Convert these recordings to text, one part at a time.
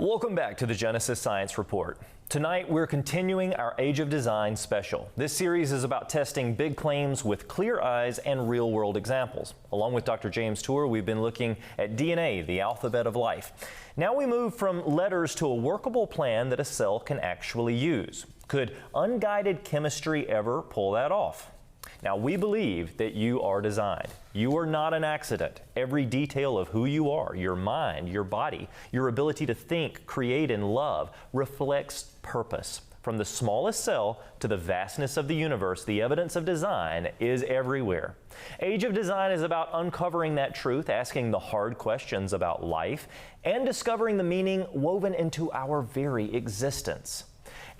Welcome back to the Genesis Science Report. Tonight we're continuing our Age of Design special. This series is about testing big claims with clear eyes and real-world examples. Along with Dr. James Tour, we've been looking at DNA, the alphabet of life. Now we move from letters to a workable plan that a cell can actually use. Could unguided chemistry ever pull that off? Now, we believe that you are designed. You are not an accident. Every detail of who you are, your mind, your body, your ability to think, create, and love reflects purpose. From the smallest cell to the vastness of the universe, the evidence of design is everywhere. Age of Design is about uncovering that truth, asking the hard questions about life, and discovering the meaning woven into our very existence.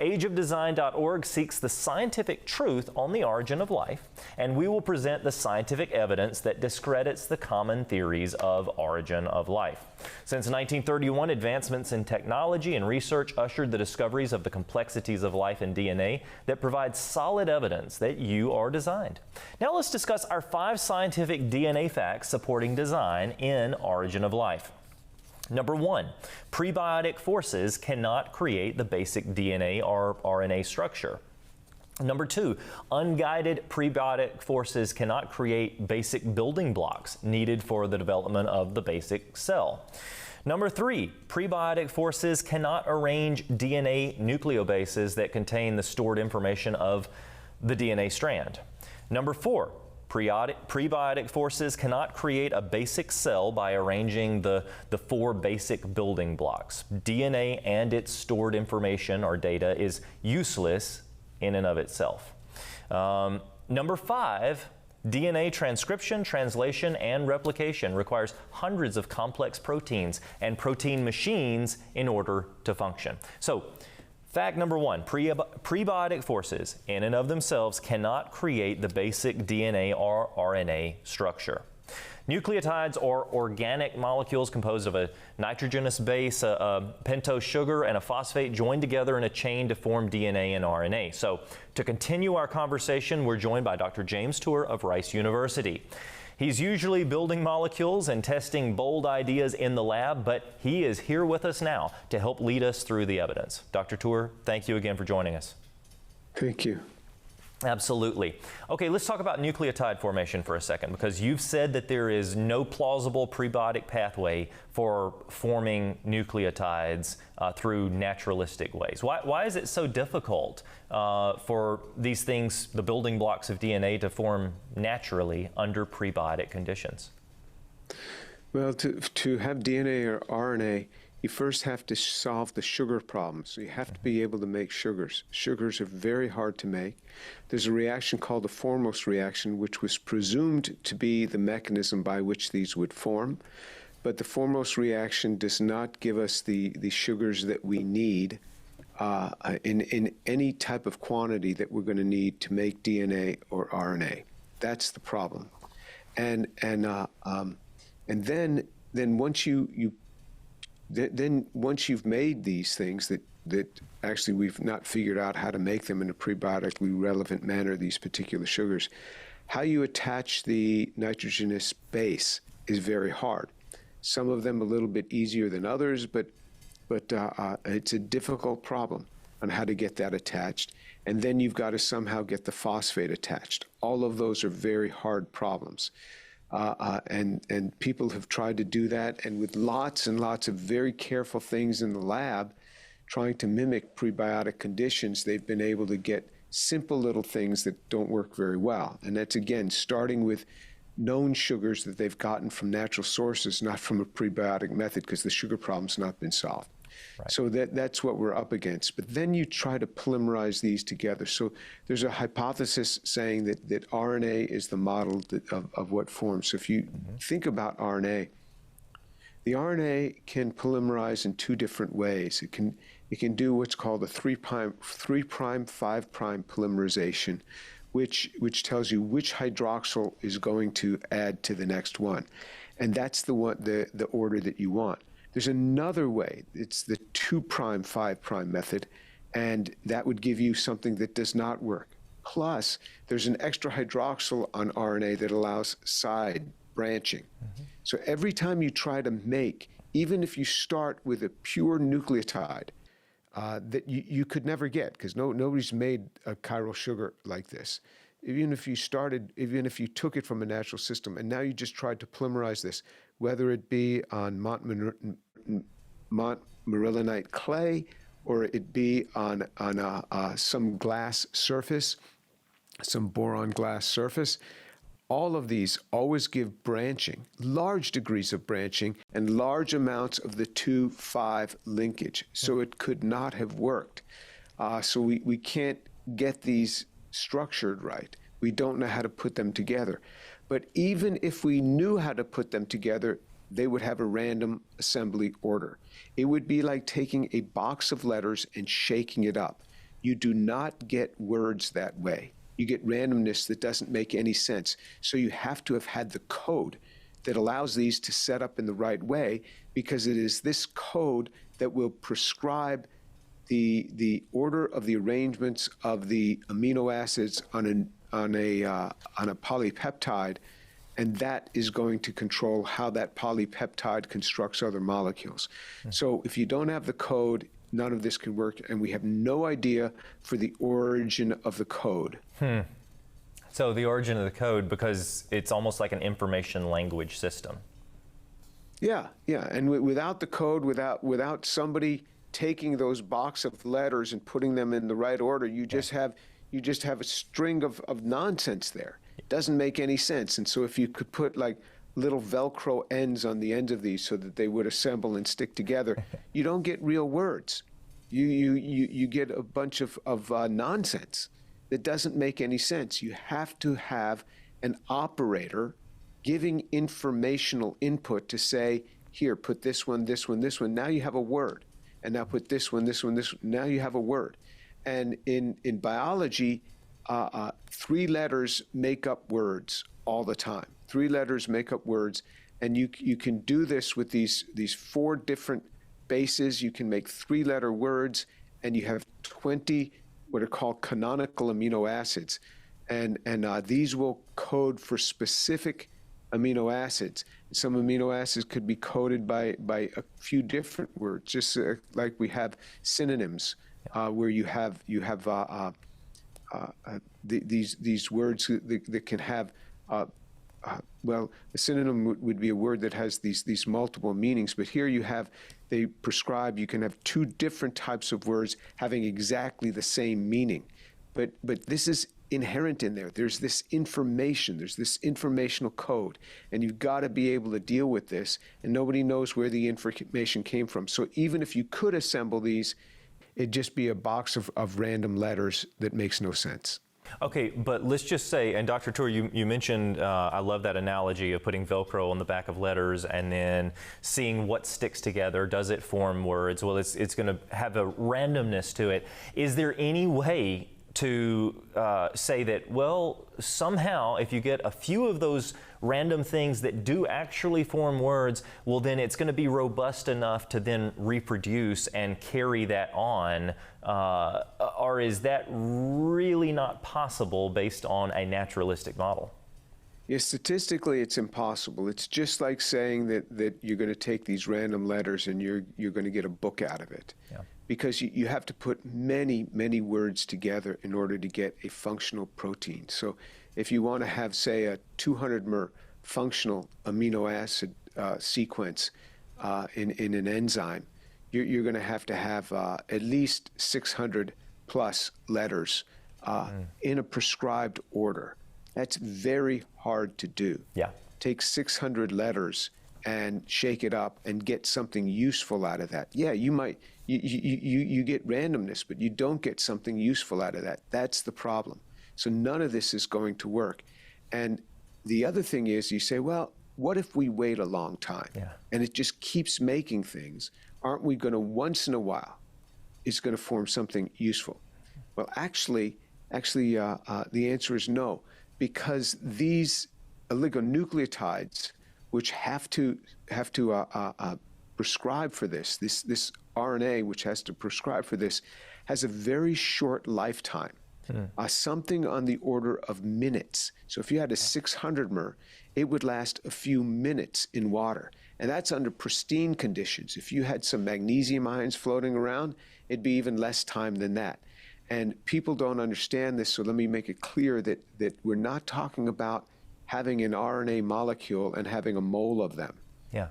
ageofdesign.org seeks the scientific truth on the origin of life, and we will present the scientific evidence that discredits the common theories of origin of life. Since 1931, advancements in technology and research ushered the discoveries of the complexities of life in DNA that provide solid evidence that you are designed. Now let's discuss our 5 scientific DNA facts supporting design in origin of life. Number 1, prebiotic forces cannot create the basic DNA or RNA structure. Number 2, unguided prebiotic forces cannot create basic building blocks needed for the development of the basic cell. Number 3, prebiotic forces cannot arrange DNA nucleobases that contain the stored information of the DNA strand. Number 4, prebiotic forces cannot create a basic cell by arranging the 4 basic building blocks. DNA and its stored information or data is useless in and of itself. Number 5, DNA transcription, translation, and replication requires hundreds of complex proteins and protein machines in order to function. So, fact number 1, prebiotic forces in and of themselves cannot create the basic DNA or RNA structure. Nucleotides are organic molecules composed of a nitrogenous base, a pentose sugar, and a phosphate joined together in a chain to form DNA and RNA. So, to continue our conversation, we're joined by Dr. James Tour of Rice University. He's usually building molecules and testing bold ideas in the lab, but he is here with us now to help lead us through the evidence. Dr. Tour, thank you again for joining us. Thank you. Absolutely. Okay, let's talk about nucleotide formation for a second, because you've said that there is no plausible prebiotic pathway for forming nucleotides through naturalistic ways. Why is it so difficult for these things, the building blocks of DNA, to form naturally under prebiotic conditions? Well, to have DNA or RNA, you first have to solve the sugar problem. So you have to be able to make sugars. Sugars are very hard to make. There's a reaction called the foremost reaction, which was presumed to be the mechanism by which these would form. But the foremost reaction does not give us the sugars that we need in any type of quantity that we're going to need to make DNA or RNA. That's the problem. And then once you've made these things that actually we've not figured out how to make them in a prebiotically relevant manner, these particular sugars, how you attach the nitrogenous base is very hard. Some of them a little bit easier than others, but it's a difficult problem on how to get that attached. And then you've got to somehow get the phosphate attached. All of those are very hard problems. And people have tried to do that, and with lots and lots of very careful things in the lab, trying to mimic prebiotic conditions, they've been able to get simple little things that don't work very well. And that's, again, starting with known sugars that they've gotten from natural sources, not from a prebiotic method, because the sugar problem's not been solved. Right. So that's what we're up against. But then you try to polymerize these together. So there's a hypothesis saying that RNA is the model of what forms. So if you think about RNA, the RNA can polymerize in 2 different ways. It can do what's called a 3' 5' polymerization, which tells you which hydroxyl is going to add to the next one. And that's the order that you want. There's another way. It's the 2' 5' method, and that would give you something that does not work. Plus, there's an extra hydroxyl on RNA that allows side branching. So every time you try to make even if you start with a pure nucleotide that you could never get, because nobody's made a chiral sugar like this. Even if you took it from a natural system and now you just tried to polymerize this, whether it be on Montmorillonite clay or it be on some glass surface, some boron glass surface, all of these always give branching, large degrees of branching, and large amounts of the 2,5 linkage. So it could not have worked. So we can't get these structured right. We don't know how to put them together. But even if we knew how to put them together, they would have a random assembly order. It would be like taking a box of letters and shaking it up. You do not get words that way. You get randomness that doesn't make any sense. So you have to have had the code that allows these to set up in the right way, because it is this code that will prescribe the order of the arrangements of the amino acids on a polypeptide, and that is going to control how that polypeptide constructs other molecules. So if you don't have the code, none of this can work, and we have no idea for the origin of the code. So the origin of the code, because it's almost like an information language system. Yeah, and without the code, without somebody taking those box of letters and putting them in the right order, you just have a string of nonsense there. It doesn't make any sense. And so if you could put like little Velcro ends on the ends of these so that they would assemble and stick together, you don't get real words. You get a bunch of nonsense that doesn't make any sense. You have to have an operator giving informational input to say, here, put this one, this one, this one. Now you have a word. And now put this one, this one, this one. Now you have a word. And in biology, 3 letters make up words all the time. 3 letters make up words. And you can do this with these 4 different bases. You can make 3-letter words, and you have 20 what are called canonical amino acids. And these will code for specific amino acids. Some amino acids could be coded by a few different words, just like we have synonyms, where you have these words that can have. Well, a synonym would be a word that has these multiple meanings, but here they prescribe you can have 2 different types of words having exactly the same meaning. But this is inherent in there. There's this information, there's this informational code, and you've got to be able to deal with this, and nobody knows where the information came from. So even if you could assemble these, it'd just be a box of random letters that makes no sense. Okay, but let's just say, and Dr. Tour, you mentioned, I love that analogy of putting Velcro on the back of letters and then seeing what sticks together. Does it form words? Well, it's going to have a randomness to it. Is there any way to say that, well, somehow if you get a few of those random things that do actually form words, well, then it's going to be robust enough to then reproduce and carry that on? Or is that really not possible based on a naturalistic model? Yeah, statistically, it's impossible. It's just like saying that you're going to take these random letters and you're going to get a book out of it. Yeah. Because you have to put many, many words together in order to get a functional protein. So if you want to have, say, a 200-mer functional amino acid sequence in an enzyme, you're going to have at least 600 plus letters in a prescribed order. That's very hard to do. Yeah. Take 600 letters and shake it up and get something useful out of that. Yeah, you might, you get randomness, but you don't get something useful out of that. That's the problem. So none of this is going to work. And the other thing is, you say, well, what if we wait a long time? Yeah. And it just keeps making things? Aren't we going to, once in a while, it's going to form something useful? Well, actually, the answer is no, because these oligonucleotides, which have to prescribe for this RNA, which has to prescribe for this, has a very short lifetime, something on the order of minutes. So if you had a 600-mer, it would last a few minutes in water. And that's under pristine conditions. If you had some magnesium ions floating around, it'd be even less time than that. And people don't understand this, so let me make it clear that we're not talking about having an RNA molecule and having a mole of them. Yeah.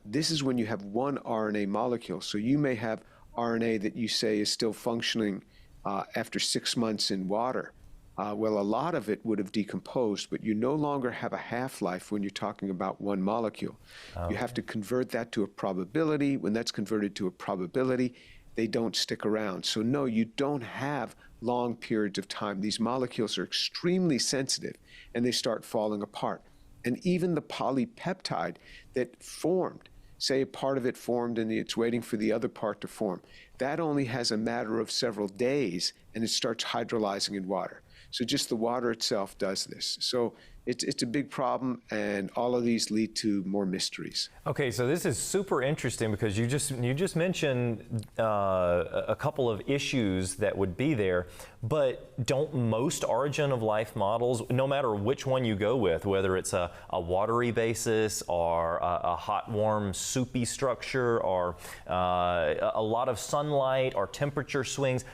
This is when you have one RNA molecule. So you may have RNA that you say is still functioning after 6 months in water. Well, a lot of it would have decomposed, but you no longer have a half-life when you're talking about one molecule. Okay. You have to convert that to a probability. When that's converted to a probability, they don't stick around. So no, you don't have long periods of time. These molecules are extremely sensitive, and they start falling apart. And even the polypeptide that formed, say a part of it formed and it's waiting for the other part to form, that only has a matter of several days, and it starts hydrolyzing in water. So just the water itself does this. So it's a big problem, and all of these lead to more mysteries. Okay, so this is super interesting because you just mentioned a couple of issues that would be there, but don't most origin of life models, no matter which one you go with, whether it's a watery basis or a hot, warm, soupy structure or a lot of sunlight or temperature swings,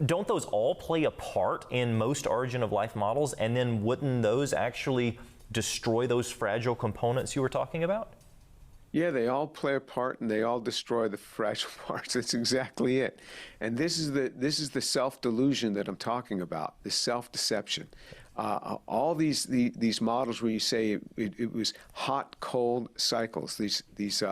don't those all play a part in most origin of life models? And then wouldn't those actually destroy those fragile components you were talking about? Yeah, they all play a part, and they all destroy the fragile parts. That's exactly it. And this is the self-delusion that I'm talking about, the self-deception. All these models where you say it was hot, cold cycles, these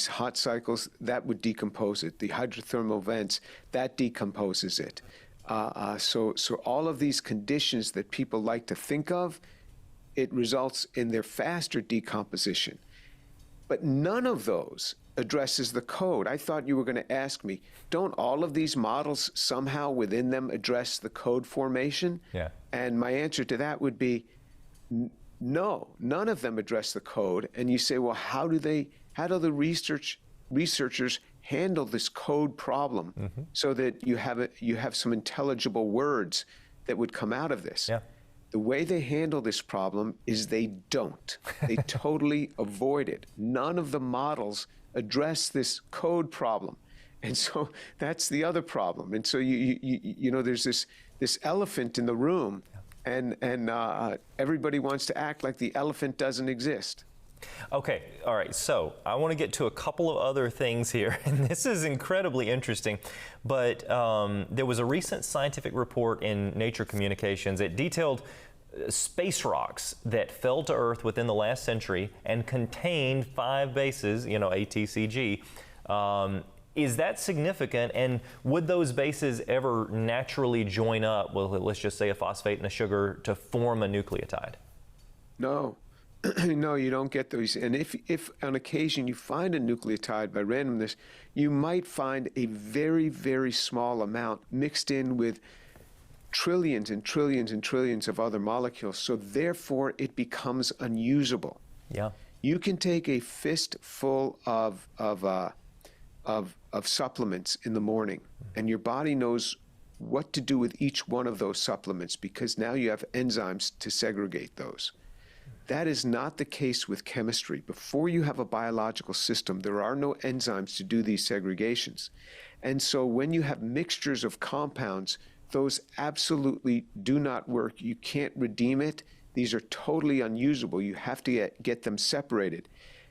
hot cycles, that would decompose it. The hydrothermal vents, that decomposes it. So all of these conditions that people like to think of, it results in their faster decomposition. But none of those addresses the code. I thought you were going to ask me, don't all of these models somehow within them address the code formation? Yeah. And my answer to that would be, no, none of them address the code. And you say, well, how do the researchers handle this code problem so that you have some intelligible words that would come out of this? Yeah. The way they handle this problem is they don't. They totally avoid it. None of the models address this code problem. And so that's the other problem. And so you know there's this elephant in the room, and everybody wants to act like the elephant doesn't exist. Okay, all right, so I want to get to a couple of other things here, and this is incredibly interesting, but there was a recent scientific report in Nature Communications. It detailed space rocks that fell to Earth within the last century and contained 5 bases, you know, A, T, C, G. Is that significant, and would those bases ever naturally join up, well, let's just say a phosphate and a sugar, to form a nucleotide? No. No, you don't get those. And if on occasion you find a nucleotide by randomness, you might find a very, very small amount mixed in with trillions and trillions and trillions of other molecules. So therefore, it becomes unusable. Yeah. You can take a fistful of supplements in the morning, and your body knows what to do with each one of those supplements because now you have enzymes to segregate those. That is not the case with chemistry. Before you have a biological system, there are no enzymes to do these segregations. And so when you have mixtures of compounds, those absolutely do not work. You can't redeem it. These are totally unusable. You have to get them separated.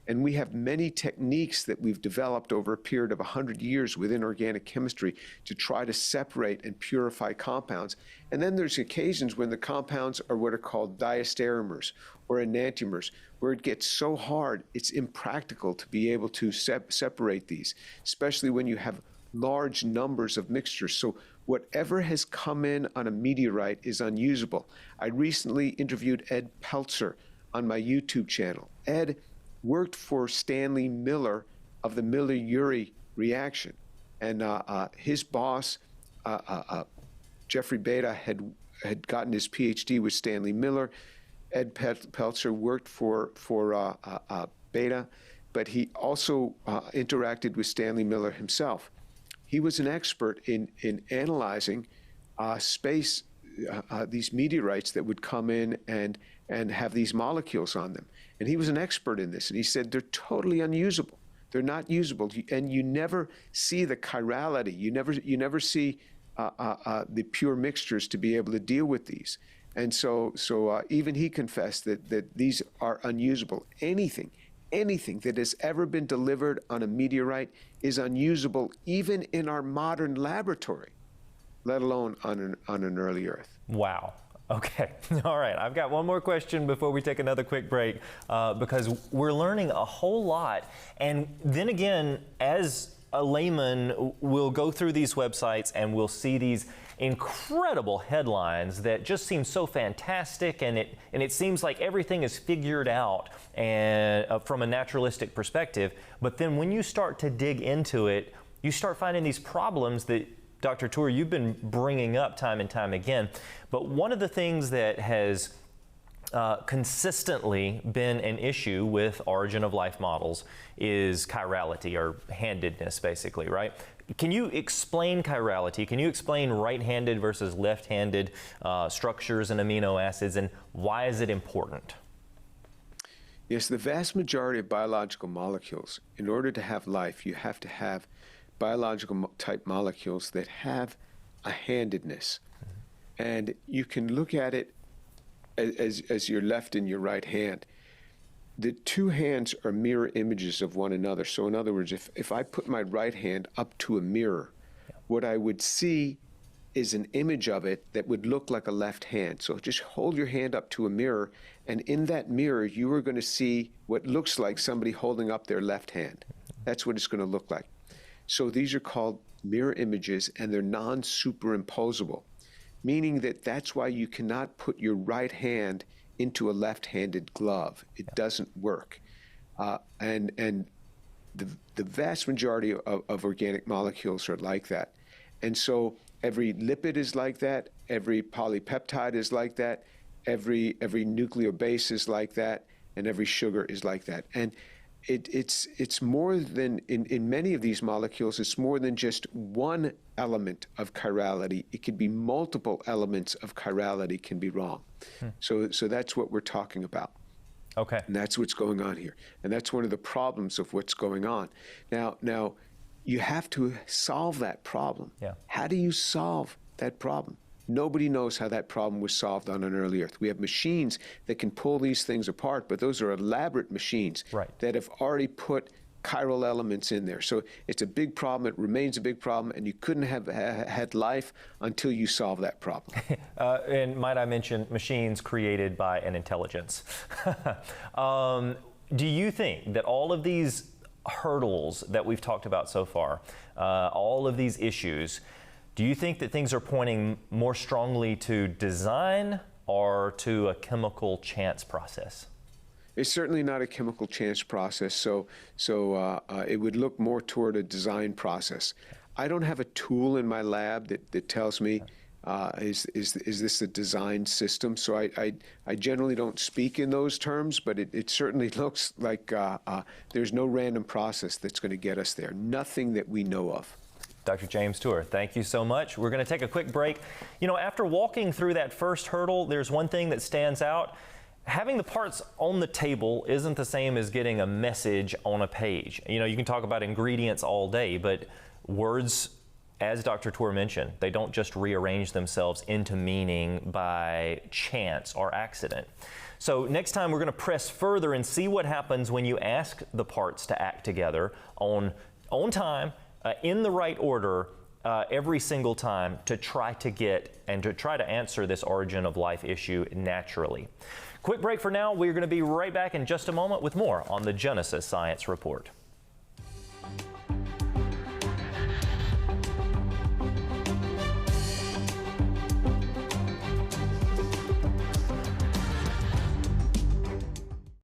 And we have many techniques that we've developed over a period of 100 years within organic chemistry to try to separate and purify compounds. And then there's occasions when the compounds are what are called diastereomers or enantiomers, where it gets so hard it's impractical to be able to separate these, especially when you have large numbers of mixtures. So whatever has come in on a meteorite is unusable. I recently interviewed Ed Peltzer on my YouTube channel. Ed worked for Stanley Miller of the Miller-Urey reaction. And his boss, Jeffrey Beta, had gotten his PhD with Stanley Miller. Ed Peltzer worked for Beta, but he also interacted with Stanley Miller himself. He was an expert in analyzing space these meteorites that would come in and have these molecules on them. And he was an expert in this, and he said they're totally unusable. They're not usable, and you never see the chirality. You never see the pure mixtures to be able to deal with these. And so even he confessed that these are unusable. Anything that has ever been delivered on a meteorite is unusable, even in our modern laboratory, let alone on an early Earth. Wow. Okay. All right. I've got one more question before we take another quick break, because we're learning a whole lot. And then again, as a layman, we'll go through these websites and we'll see these incredible headlines that just seem so fantastic, and it seems like everything is figured out and from a naturalistic perspective. But then when you start to dig into it, you start finding these problems that Dr. Tour, you've been bringing up time and time again. But one of the things that has consistently been an issue with origin of life models is chirality, or handedness, basically, right? Can you explain chirality? Can you explain right-handed versus left-handed structures and amino acids, and why is it important? Yes, the vast majority of biological molecules, in order to have life, you have to have biological type molecules that have a handedness. And you can look at it as your left and your right hand. The two hands are mirror images of one another. So in other words, if I put my right hand up to a mirror, what I would see is an image of it that would look like a left hand. So just hold your hand up to a mirror, and in that mirror, you are going to see what looks like somebody holding up their left hand. That's what it's going to look like. So these are called mirror images, and they're non-superimposable, meaning that that's why you cannot put your right hand into a left-handed glove. It doesn't work. And the vast majority of organic molecules are like that. And so every lipid is like that, every polypeptide is like that, every nucleobase is like that, and every sugar is like that. And it's more than, in many of these molecules, it's more than just one element of chirality. It could be multiple elements of chirality can be wrong. So that's what we're talking about. Okay. And that's what's going on here. And that's one of the problems of what's going on. Now you have to solve that problem. Yeah. How do you solve that problem? Nobody knows how that problem was solved on an early Earth. We have machines that can pull these things apart, but those are elaborate machines that have already put chiral elements in there. So it's a big problem. It remains a big problem, and you couldn't have had life until you solve that problem. And might I mention, machines created by an intelligence. Do you think that all of these hurdles that we've talked about so far, all of these issues, do you think that things are pointing more strongly to design or to a chemical chance process? It's certainly not a chemical chance process, so it would look more toward a design process. I don't have a tool in my lab that tells me is this a design system. So I generally don't speak in those terms, but it certainly looks like there's no random process that's going to get us there. Nothing that we know of. Dr. James Tour, thank you so much. We're going to take a quick break. You know, after walking through that first hurdle, there's one thing that stands out. Having the parts on the table isn't the same as getting a message on a page. You know, you can talk about ingredients all day, but words, as Dr. Tour mentioned, they don't just rearrange themselves into meaning by chance or accident. So next time we're going to press further and see what happens when you ask the parts to act together on time, in the right order, every single time, to try to answer this origin of life issue naturally. Quick break for now. We're going to be right back in just a moment with more on the Genesis Science Report.